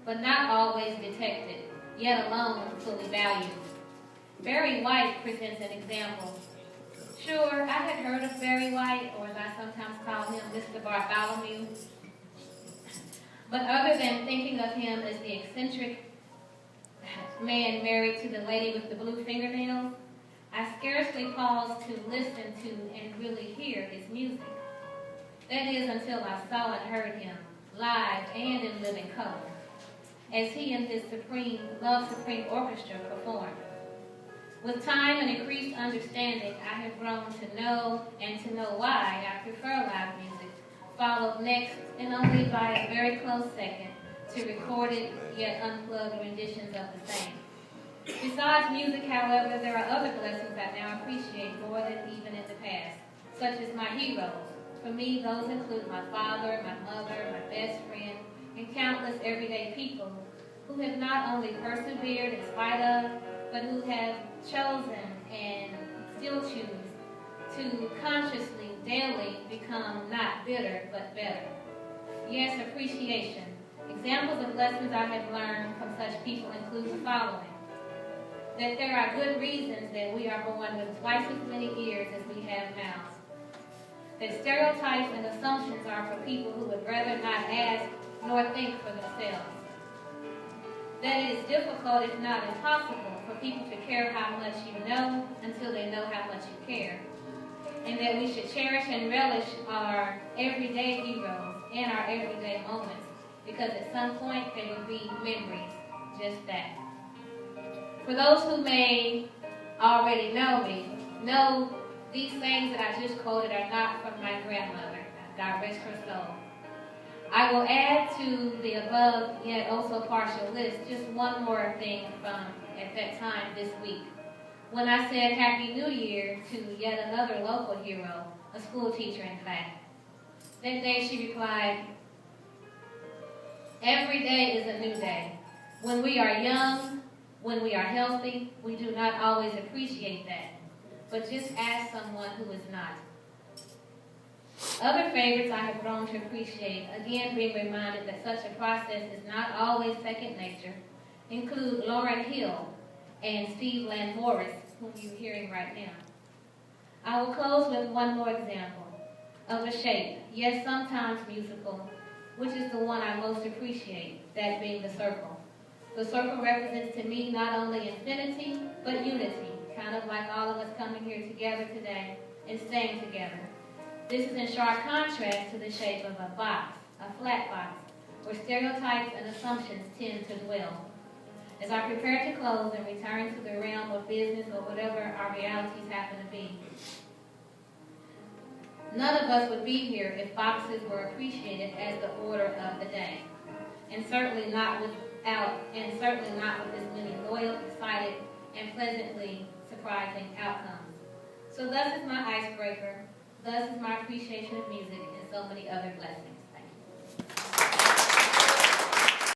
but not always detected, yet alone fully valued. Barry White presents an example. Sure, I had heard of Barry White, or as I sometimes call him, Mr. Bartholomew. But other than thinking of him as the eccentric man married to the lady with the blue fingernails, I scarcely paused to listen to and really hear his music. That is until I saw and heard him, live and in living color, as he and his Love Supreme Orchestra performed. With time and increased understanding, I have grown to know and to know why I prefer live music, followed next and only by a very close second to recorded yet unplugged renditions of the same. Besides music, however, there are other blessings I now appreciate more than even in the past, such as my heroes. For me, those include my father, my mother, my best friend, and countless everyday people who have not only persevered in spite of, but who have chosen and still choose to consciously, daily become not bitter, but better. Yes, appreciation. Examples of lessons I have learned from such people include the following. That there are good reasons that we are born with twice as many ears as we have mouths. That stereotypes and assumptions are for people who would rather not ask nor think for themselves. That it is difficult, if not impossible, for people to care how much you know until they know how much you care. And that we should cherish and relish our everyday heroes and our everyday moments, because at some point they will be memories, just that. For those who may already know me, know these things that I just quoted are not from my grandmother, God rest her soul. I will add to the above, yet also partial list, just one more thing from at that time this week, when I said Happy New Year to yet another local hero, a school teacher in fact. That day she replied, "Every day is a new day. When we are young, when we are healthy, we do not always appreciate that, but just ask someone who is not." Other favorites I have grown to appreciate, again being reminded that such a process is not always second nature, include Lauryn Hill and Steve Morris, whom you're hearing right now. I will close with one more example of a shape, yes, sometimes musical, which is the one I most appreciate, that being the circle. The circle represents to me not only infinity, but unity, kind of like all of us coming here together today and staying together. This is in sharp contrast to the shape of a box, a flat box, where stereotypes and assumptions tend to dwell. As I prepare to close and return to the realm of business or whatever our realities happen to be, none of us would be here if boxes were appreciated as the order of the day, and certainly not with as many loyal, excited, and pleasantly surprising outcomes. So thus is my icebreaker. Thus is my appreciation of music and so many other blessings.